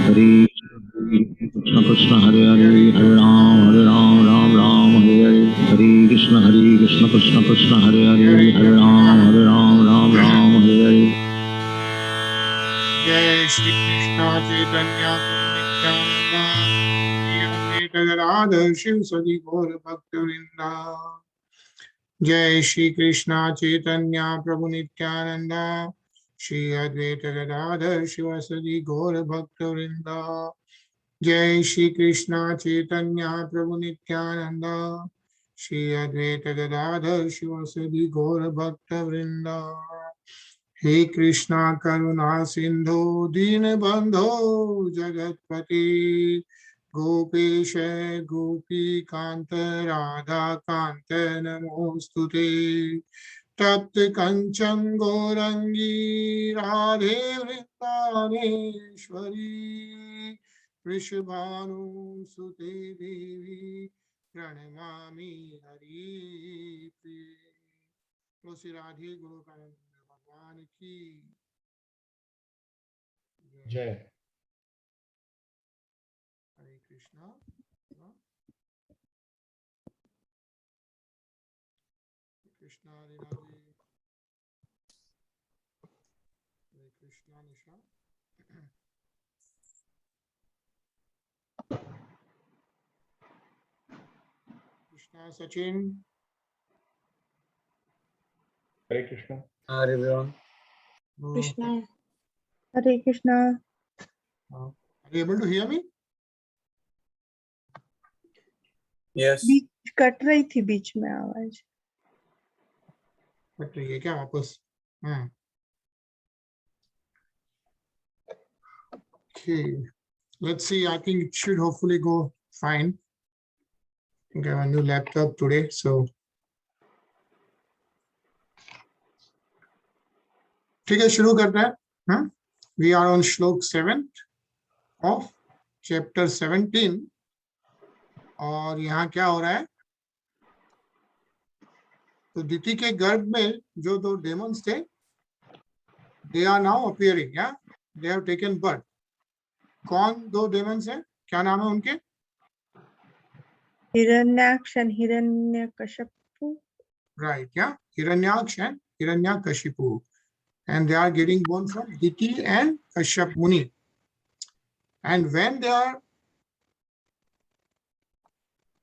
Hare Krishna Krishna Hare Hare Hare Ram Ram Hare Hare Hare Krishna Krishna Krishna Hare Hare Hare Ram Ram Hare Hare. जय श्री कृष्ण चैतन्य प्रभु राधा शिव सदि गौर भक्तवृंदा। जय श्री कृष्ण चैतन्य प्रभु नित्यानंद श्री अद्वैत गदाधर शिव सदि गौर भक्तवृंदा। जय श्री कृष्ण चैतन्य प्रभु नित्यानंद श्री अद्वैत गदाधर शिव सदि गौर भक्तवृंदा। हे कृष्णा करुणा सिंधु दीनबंधो जगतपति गोपेश गोपीकांत राधा कांत नमोस्तुते। तप्त कंचन गौरंगी राधे वृंदावनेश्वरी वृषभानुसुते देवी प्रणमामि हरिप्रिये। श्री राधे गोविंद भगवान की जय। हरे कृष्णा। कृष्णा राधे। हरे कृष्णा निशा। कृष्णा सचिन। हरे Krishna. Hare everyone. Krishna. Hare Krishna. Are you able to hear me? Yes. Beach cut रही थी बीच में आवाज। कट रही है क्या वापस? Okay, let's see. I think it should hopefully go fine. I think I have a new laptop today, so ठीक है, शुरू करते हैं। We are on श्लोक 7 of chapter 17 और यहाँ क्या हो रहा है? तो दिति के गर्भ में जो दो डेमन्स थे, they are now appearing, yeah? They have taken birth. कौन दो डेमन्स हैं? क्या नाम है उनके? Hiranyaksha and Hiranyakashipu. Right, yeah? Hiranyaksh and Hiranyakashipu. And they are getting born from Diti and Kashyap Muni. And when they are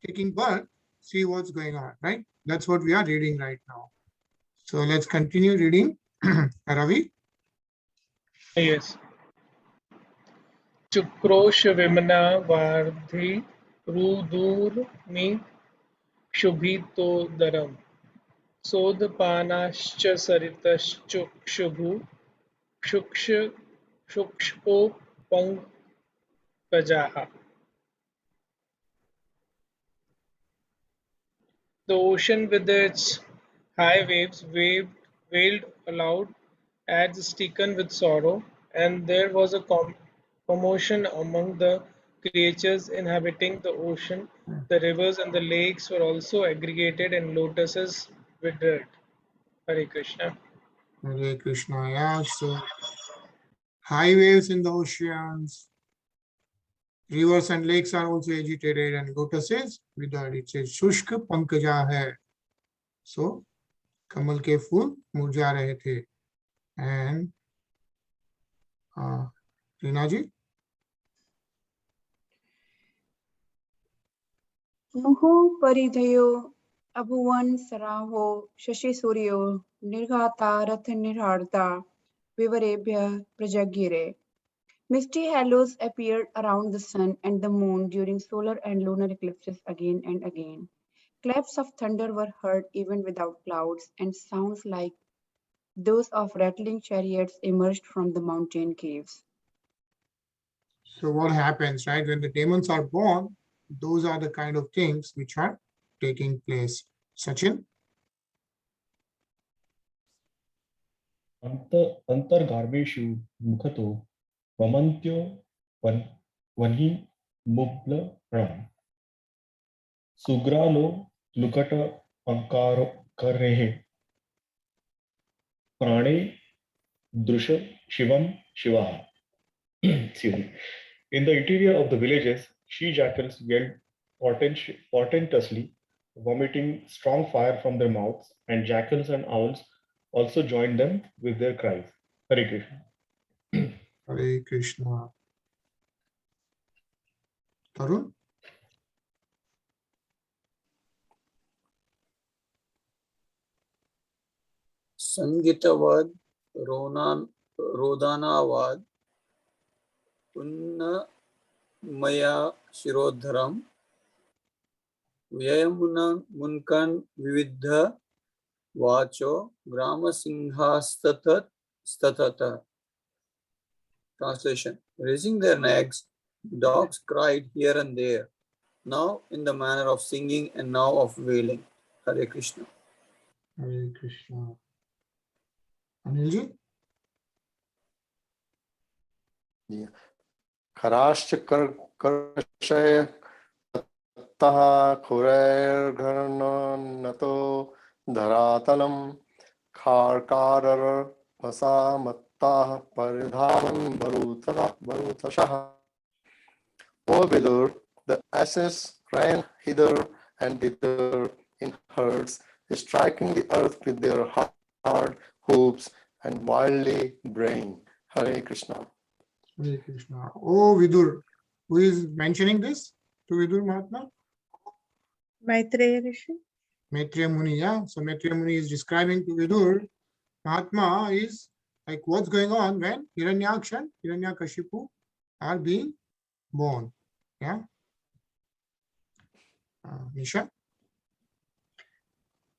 taking birth, see what's going on, right? That's what we are reading right now. So let's continue reading. Ravi? Yes. Chukrosh Vimana Vardhi Rudur Mi Shubhitodaram Sodpanascha Saritaschukshubu Shukshpo Pankajaha. The ocean with its high waves wailed aloud as stricken with sorrow, and there was a commotion among the creatures inhabiting the ocean. The rivers and the lakes were also aggregated, and lotuses withered. Hare Krishna. Hare Krishna, yeah. So high waves in the oceans, rivers and lakes are also agitated, and lotuses withered. It says Shushk Pankaja hai. So कमल के फूल मुरझा रहे थे। And Reena जी? मुहुः परिधयो अभुवन सराहो शशि सूर्यो निर्घाता रथ निर्हारता विवरेभ्यः प्रजज्ञिरे. Misty halos appeared around the sun and the moon during solar and lunar eclipses again and again. Claps of thunder were heard even without clouds, and sounds like those of rattling chariots emerged from the mountain caves. So what happens, right? When the demons are born, those are the kind of things which are taking place. Sachin? अंतर्गार्भेषु मुखतो वमन्त्यो वह्नि मुब्लरम् सुग्रालो लुकट अंकारो करेः प्राणे दृश Shivam Shiva. In the interior of the villages, she-jackals yelled portentously, vomiting strong fire from their mouths, and jackals and owls also joined them with their cries. Hare Krishna. Hare Krishna. Tarun? Sangitavad, Rodanavad, Unnamaya Shirodharam, Vyayamuna Munkan Vividha Vacho, Grama Singhastatat Statata. Translation. Raising their necks, dogs cried here and there, now in the manner of singing and now of wailing. Hare Krishna. Hare Krishna. Anilji? खराश्च कर्षय तः खुरैर्घर्णनतो धरातलं खार्काररभसामत्ताः परिधावन् बरूतशः. O Vidur, the asses ran hither and thither in herds, striking the earth with their hard hooves and wildly braying. Hare Krishna. Hare Krishna. Oh, Vidur. Who is mentioning this to Vidur Mahatma? Maitreya Rishi. Maitreya Muni, yeah. So Maitreya Muni is describing to Vidur Mahatma is like what's going on when Hiranyaksha and Hiranyakashipu are being born. Yeah. Nisha?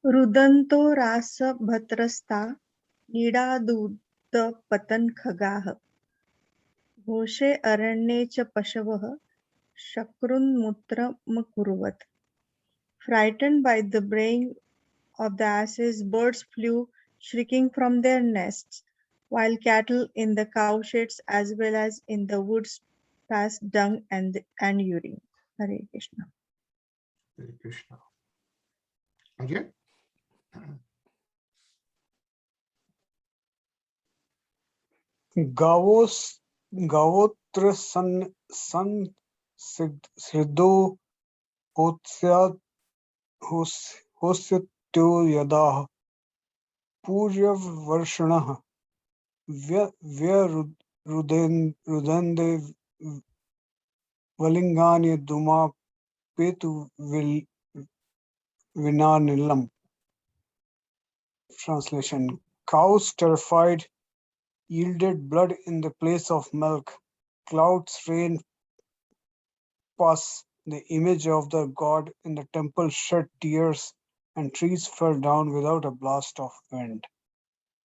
रुदन्तो रास भत्रस्ता नीडादूत पतन खगाः घोषे अरण्ये च पशवः शक्रुन्मूत्रमकुर्वत्. Frightened by the braying of the asses, birds flew shrieking from their nests, while cattle in the cowsheds as well as in the woods passed dung and urine. Hare Krishna. Hare Krishna. Okay. गावोत्र संसिद्धो होस्यत्यो यदा पूर्यवर्षणः व्यरुदन्ते वलिंगानि धूमापेतु विनानिलम्. Translation. Cows terrified yielded blood in the place of milk. Clouds rained past the image of the god in the temple, shed tears, and trees fell down without a blast of wind.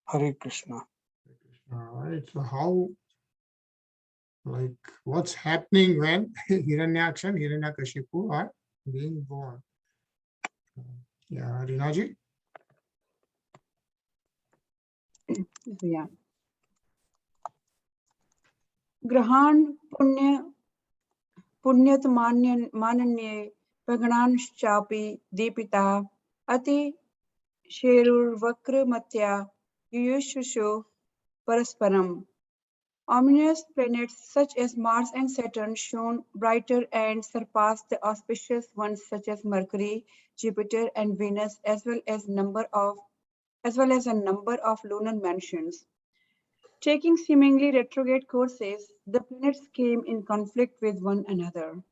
Hare Krishna. All right. So how, like, what's happening when Hiranyaksha and Hiranyakashipu are being born? Yeah, Rinaji? Yeah. Grahan punyat mananye pagananschapi deepita ati sherur vakra matya yuyushushu parasparam. Ominous planets such as Mars and Saturn shone brighter and surpassed the auspicious ones such as Mercury, Jupiter, and Venus, as well as a number of lunar mansions. Taking seemingly retrograde courses, the planets came in conflict with one another.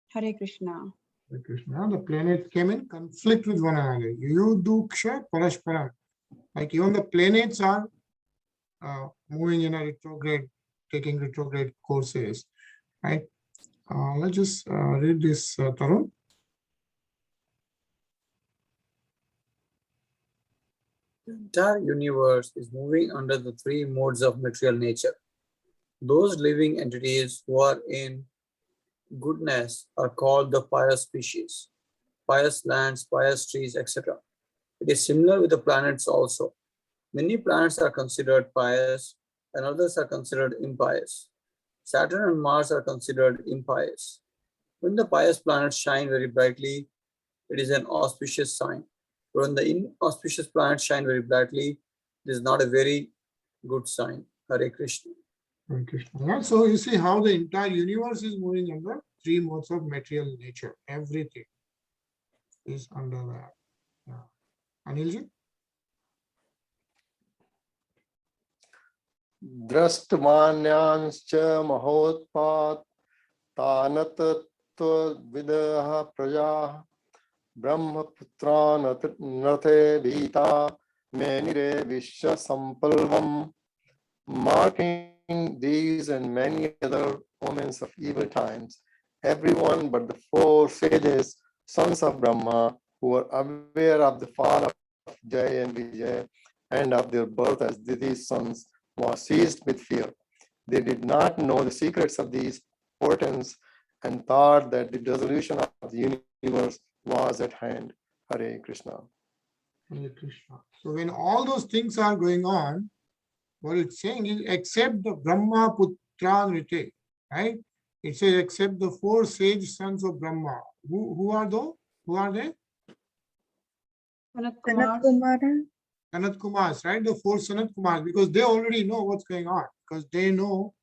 Hare Krishna. Hare Krishna. The planets came in conflict with one another. Yuduksha Parasparam. Like even the planets are moving in a retrograde, taking retrograde courses. Right? Let's just read this, Tarun. The entire universe is moving under the three modes of material nature. Those living entities who are in goodness are called the pious species, pious lands, pious trees, etc. It is similar with the planets also. Many planets are considered pious and others are considered impious. Saturn and Mars are considered impious. When the pious planets shine very brightly, it is an auspicious sign. But when the inauspicious planets shine very brightly, it is not a very good sign. Hare Krishna. Hare Krishna. Yeah, so you see how the entire universe is moving under three modes of material nature. Everything is under that. Yeah. Anilji? दृष्टमान्यांश्च महोत्पात् तानतत्त्वविदः प्रजाः ब्रह्मपुत्रान् नरते भीता मेनिरे विश्वसम्पल्वम् marking these and many other moments of evil times. Everyone but the four sages, sons of Brahma, who were aware of the fall of Jay and Vijay and of their birth as Diti's sons, was seized with fear. They did not know the secrets of these portents and thought that the dissolution of the universe was at hand. Hare Krishna. Hare Krishna. So when all those things are going on, what it's saying is except the Brahma Putra Nrite, right? It says except the four sage sons of Brahma. Who are those? Who are they? Sanat Sanat Kumar. Kumaran. Sanat Kumars, right? The four Sanat Kumars, because they already know what's going on, because they know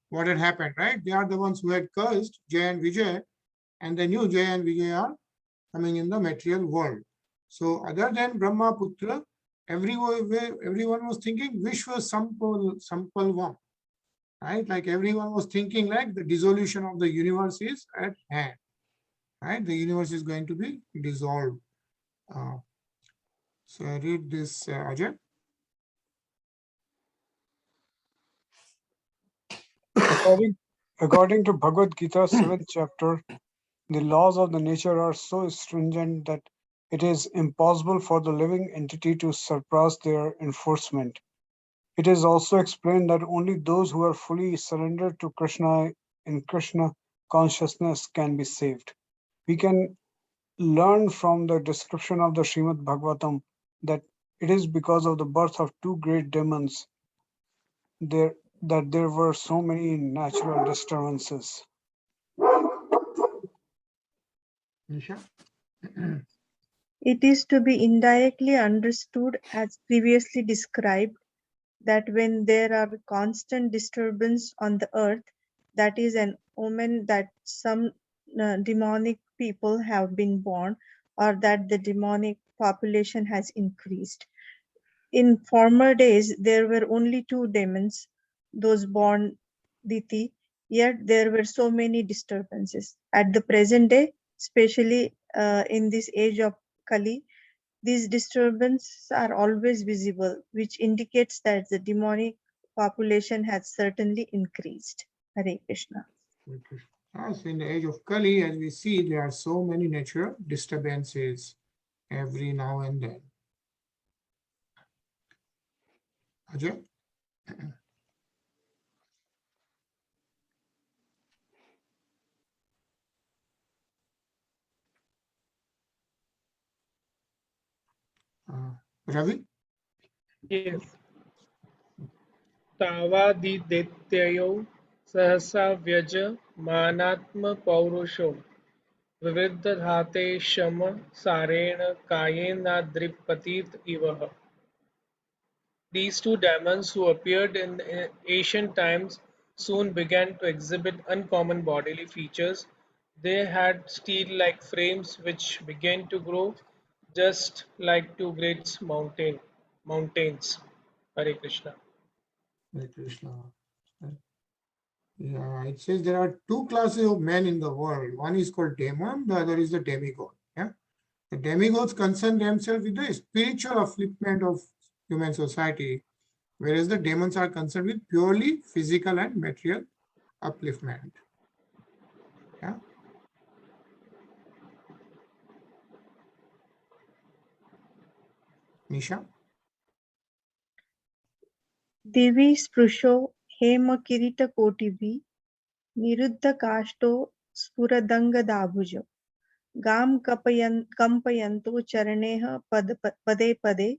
what had happened, right? They are the ones who had cursed Jay and Vijay, and they knew Jay and Vijay are coming in the material world. So other than Brahma Putra, everyone was thinking Vishwa Sampalvam, right? Like everyone was thinking like the dissolution of the universe is at hand, right? The universe is going to be dissolved. So I read this, Ajay. According to Bhagavad Gita, 7th chapter, the laws of the nature are so stringent that it is impossible for the living entity to surpass their enforcement. It is also explained that only those who are fully surrendered to Krishna in Krishna consciousness can be saved. We can learn from the description of the Srimad Bhagavatam that it is because of the birth of two great demons that there were so many natural disturbances. Nisha? It is to be indirectly understood as previously described that when there are constant disturbance on the earth, that is an omen that some demonic people have been born or that the demonic population has increased. In former days, there were only two demons, those born Diti, yet there were so many disturbances. At the present day, especially in this age of Kali, these disturbances are always visible, which indicates that the demonic population has certainly increased. Hare Krishna. As in the age of Kali, as we see, there are so many natural disturbances every now and then. Ajay? Ravi? Yes. तावादिदैत्यो सहसा views मानात्मपौरुषो विवृद्धधाते शम सारेण कायेनाद्रिपतीत इव. These two demons who appeared in ancient times soon began to exhibit uncommon bodily features. They had steel-like frames which began to grow just like two great mountains. Hare Krishna. Hare Krishna. Yeah, it says there are two classes of men in the world. One is called demon, the other is the demigod. Yeah, the demigods concern themselves with the spiritual upliftment of human society, whereas the demons are concerned with purely physical and material upliftment. Yeah. Nisha? Divi sprusho hema kirita kotivi niruddha kashto spuradanga dabujo gam kampayanto charaneha pade pade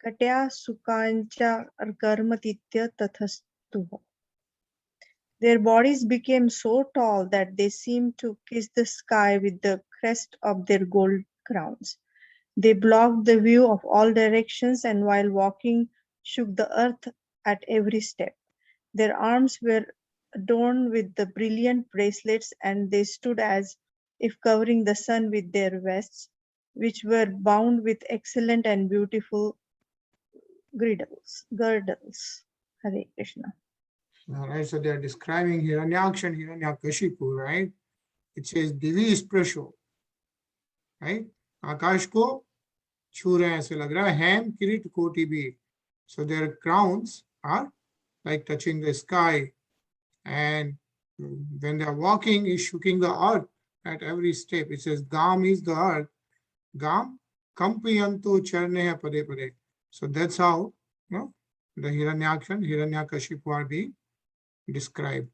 katya sukancha karmatitya tathastuho. Their bodies became so tall that they seemed to kiss the sky with the crest of their gold crowns. They blocked the view of all directions and while walking shook the earth at every step. Their arms were adorned with the brilliant bracelets, and they stood as if covering the sun with their vests, which were bound with excellent and beautiful girdles. Hare Krishna. All right, so they are describing Hiranyaksha and Hiranyakashipu, right? It says Divi Sprasho, right? आकाश को छू रहे हैं ऐसे लग रहा है, हेम किरीट कोटि भी. So their crowns are like touching the sky, and when they are walking, is shaking the earth at every step. It says Gam is the earth. Gam kampiyanto charneha pade pade. So that's how the Hiranyaksha and Hiranyakashipu are being described.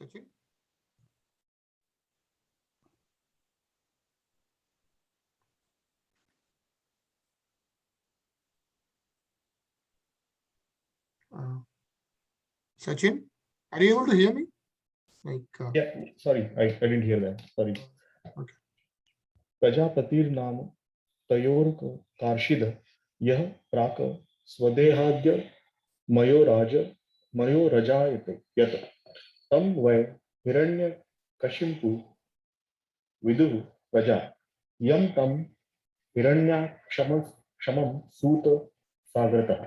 Sachin? Sachin, are you able to hear me? Yeah, sorry, I didn't hear that. Sorry. Okay. प्रजापतिर नाम तयोर कार्षिद यह प्राक स्वदेहाद्य मयो रजायत यत तम वै हिरण्यकशिपु विदुः प्रजा यम तम हिरण्याक्षमं सूत सागरतः.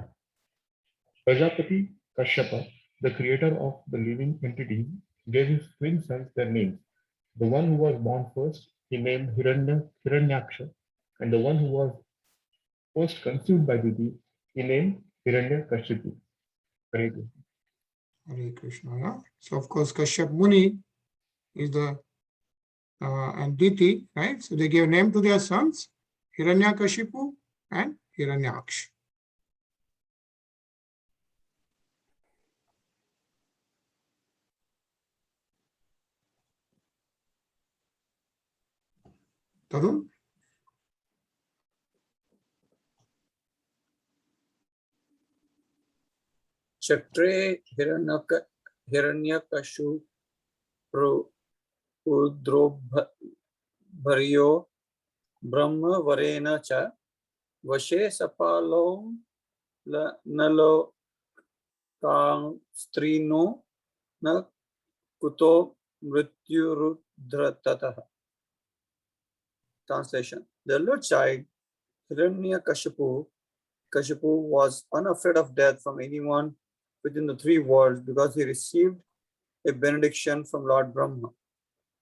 Prajapati Kashyapa, the creator of the living entity, gave his twin sons their names. The one who was born first, he named Hiranyaksha, and the one who was first conceived by Diti, he named Hiranyakashipu. Hare Krishna. Hare Krishna. Yeah? So of course Kashyap Muni is the and Diti, right? So they gave name to their sons, Hiranyakashipu and Hiranyaksh. Tarun? Chatre Hiranyakashu Udrobharyo Brahma Varena Cha Vashe Sapalom Nalo Kang Strino Na Kuto Mrityurudratataha. Translation. The elder child, Hiranyakashipu, was unafraid of death from anyone within the three worlds because he received a benediction from Lord Brahma.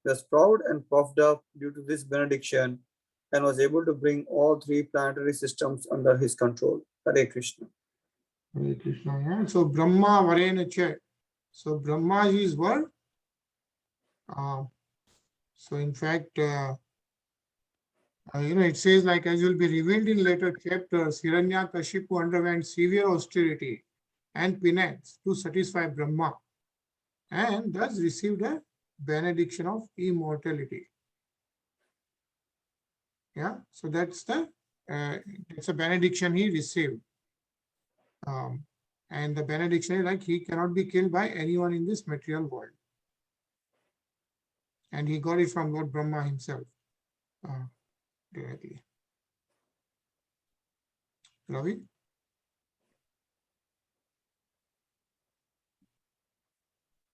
He was proud and puffed up due to this benediction and was able to bring all three planetary systems under his control. Hare Krishna. Hare Krishna. Yeah. So Brahma Varena Cha. So Brahma is his word. So in fact, it says, like as will be revealed in later chapters, Hiranyakashipu underwent severe austerity and penance to satisfy Brahma, and thus received a benediction of immortality. Yeah, so that's it's a benediction he received. And the benediction is like he cannot be killed by anyone in this material world. And he got it from Lord Brahma himself directly. Ravi?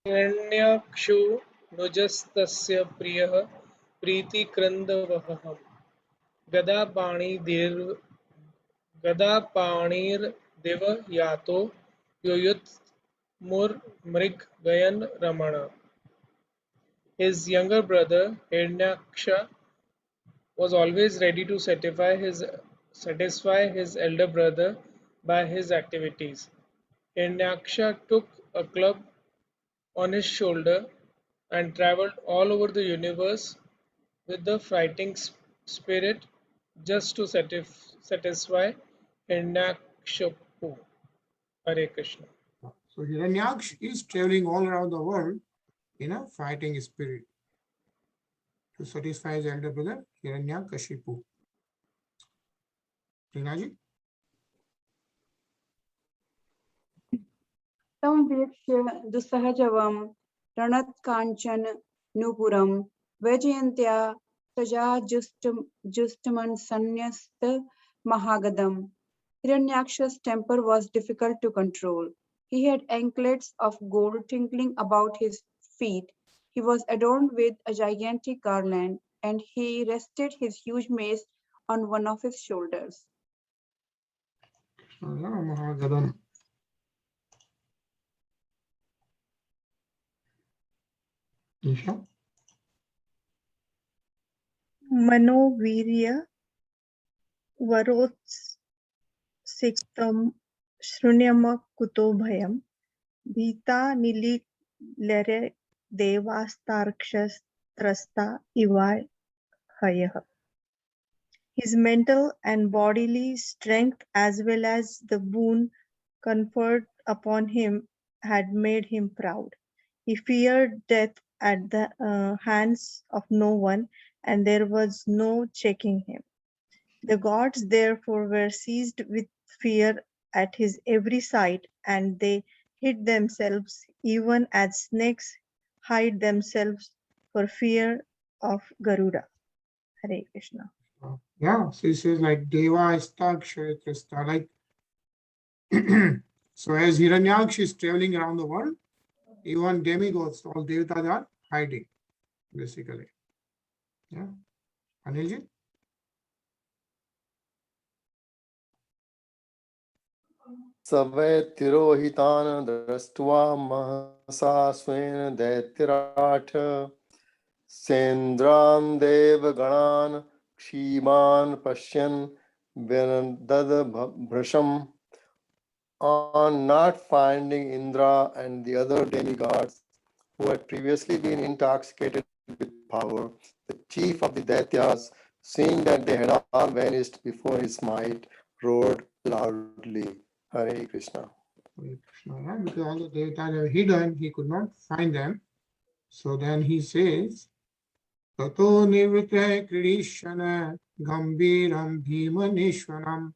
हिरण्याक्षो नुजस्तस्य प्रियः प्रीतिक्रन्दवहः गदापाणिर्देव यातो योयुत्मुर्मृगगयन् रमण. His younger brother Hirnyaksha was always ready to satisfy his elder brother by his activities. Hirnyaksha took a club on his shoulder and travelled all over the universe with the fighting spirit just to satisfy Hiranyakashipu. Hare Krishna. So Hiranyaksh is traveling all around the world in a fighting spirit to satisfy his elder brother Hiranyakashipu. Rinaji? तं वीक्ष्य दुस्सहजवं रणत्काञ्चन नूपुरं वैजयन्त्या सजा जुष्टमन्सन्न्यस्तमहागदम्. Hiranyaksha's temper was difficult to control. He had anklets of gold tinkling about his feet. He was adorned with a gigantic garland, and he rested his huge mace on one of his shoulders. Mahagadam. Isha? Manovirya Varotsiktam Shrunyama Kuto Bhayam Bhita Nililere Devastarkshas Trasta Iva Hayah. His mental and bodily strength as well as the boon conferred upon him had made him proud. He feared death at the hands of no one, and there was no checking him. The gods therefore were seized with fear at his every sight, and they hid themselves even as snakes hide themselves for fear of Garuda. Hare Krishna. Yeah, so he says like Deva Istakshaya Trista, like so as Hiranyaksha is traveling around the world, even demigods, all devatas are hiding, basically. Yeah. Anilji? सवै तिरोहितान् दृष्ट्वा Mahsa स्वेन दैत्यराठ सेन्द्रान् देवगणान् क्षीमान् पश्यन् व्यनदद्भृशम्. On not finding Indra and the other demigods who had previously been intoxicated with power, the chief of the Daityas, seeing that they had all vanished before his might, roared loudly, Hare Krishna. Hare Krishna, yeah, because all the devatas are hidden, he could not find them. So then he says, Tato nivite krishana gambiram bhimanishwanam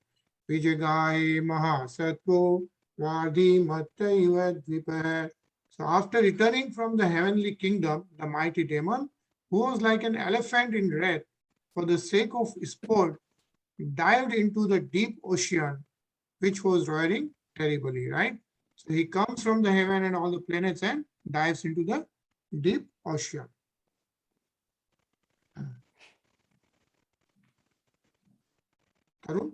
vijagaye mahasatvo vadi mattaiva dvipa. So after returning from the heavenly kingdom, the mighty demon, who was like an elephant in wrath for the sake of sport, dived into the deep ocean, which was roaring terribly, right? So he comes from the heaven and all the planets and dives into the deep ocean. Tarun?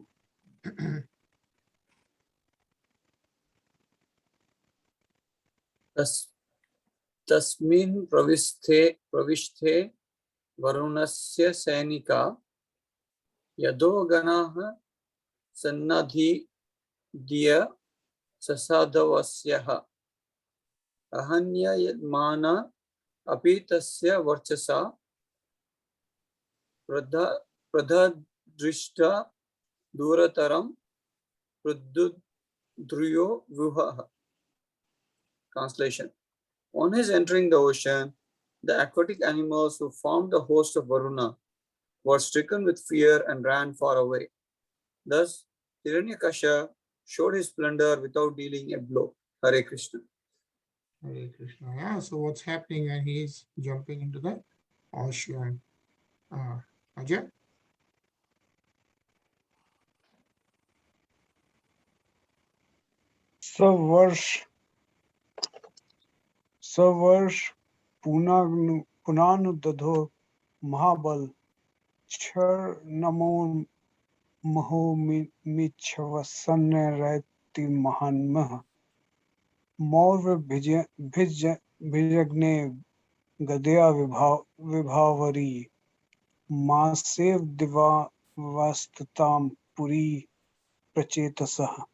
तस्मिन् प्रविष्टे वरुणस्य सैनिका यदो गणाः सन्नद्य ससाधवस्यः अहन्यमाना अपि तस्य वर्चसा प्रददृष्टा दूरतरं प्रद्रुयो व्यूहः. Translation. On his entering the ocean, the aquatic animals who formed the host of Varuna were stricken with fear and ran far away. Thus, Hiranyakasha showed his splendor without dealing a blow. Hare Krishna. Hare Krishna. Yeah, so what's happening when he is jumping into the ocean? Ajay? Savarsh Punanudadho Mahabal Char Namo Maho Michavasanne Rati Mahanmah Maur Bhijagne Gadya Vibhavari Masev Diva Vastatam Puri Prachetasah.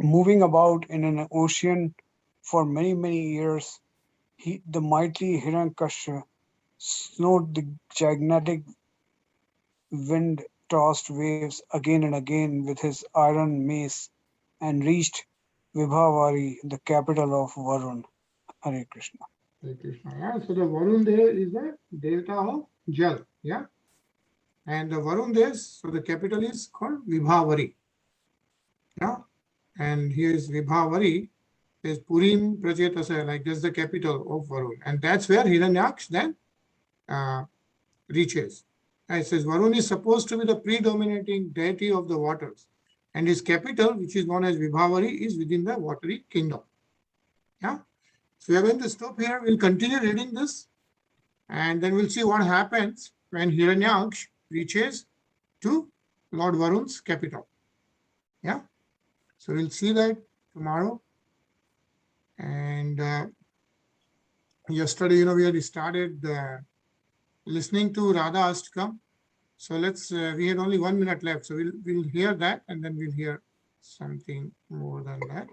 Moving about in an ocean for many years, the mighty Hiranyakasha snored the gigantic wind-tossed waves again and again with his iron mace and reached Vibhavari, the capital of Varun. Hare Krishna. Hare Krishna. Yeah, so the Varun there is the devata of Jal. Yeah. And the Varun there, so the capital is called Vibhavari. Yeah. And here is Vibhavari, is Purim Prajetasa, like that's the capital of Varun. And that's where Hiranyaksh then reaches. It says Varun is supposed to be the predominating deity of the waters, and his capital, which is known as Vibhavari, is within the watery kingdom. Yeah. So we are going to stop here. We'll continue reading this, and then we'll see what happens when Hiranyaksh reaches to Lord Varun's capital. Yeah. So we'll see that tomorrow. And yesterday, we had started listening to Radha Ashtakam. So let's, we had only 1 minute left. So we'll hear that, and then we'll hear something more than that.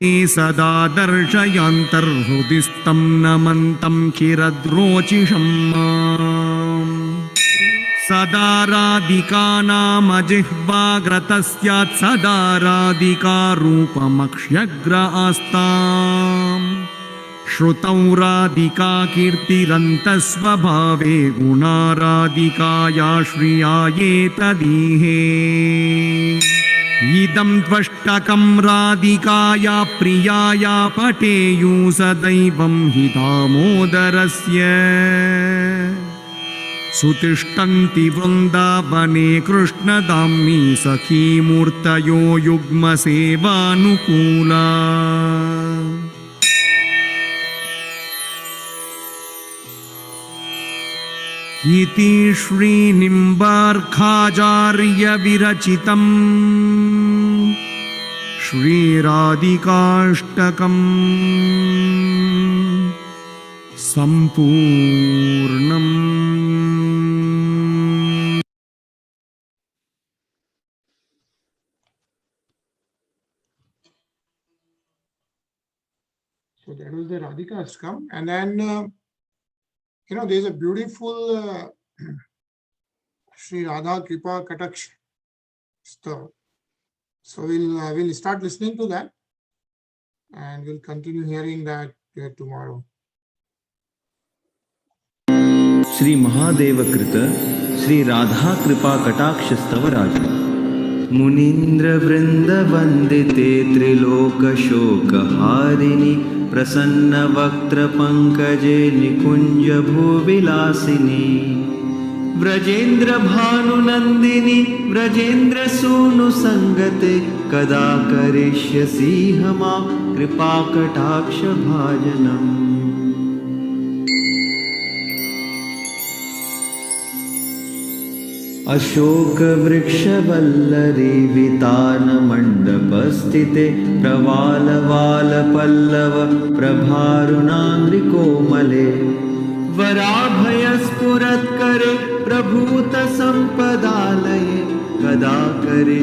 सदा दर्शयन्तर्हृदिस्थं नमन्तं चिरद्रोचिषं सदा राधिकानामजिह्वाग्रतस्यात् सदा राधिकारूपमक्ष्यग्र आस्ताम् श्रुतौ राधिका कीर्तिरन्तस्वभावे गुणा राधिकाया श्रियाये तदीहे इदं त्वष्टकं राधिकाया प्रियाया पठेयु सदैवं हि दामोदरस्य सुतिष्ठन्ति वृन्दावने कृष्णधाम्नि सखीमूर्तयो युग्मसेवानुकूला इति श्रीनिम्बार्काचार्य विरचितं श्रीराधिकाष्टकम् सम्पूर्णम्। So that was the Radhika Ashtakam. And then there's a beautiful Sri Radha Kripa Kataksh stuff. So we'll start listening to that, and we'll continue hearing that tomorrow. Shri Mahadev कृत श्री राधा कृपा कटाक्ष स्तव राज मुनीन्द्र वृंद वंदिते त्रिलोक शोक हारिणी प्रसन्न वक्त्र पंकजे निकुंज भूविलासिनी व्रजेन्द्र भानुनंदिनी व्रजेन्द्र सूनु संगते कदा करिष्यसि हमा कृपा कटाक्ष भाजनम्। अशोक वृक्ष वल्लरी वितान मंडप स्थिते प्रवाल वाल पल्लव प्रभारुणांग्रि कोमले वराभय स्फुरत्करे प्रभूत संपदालये कदा करि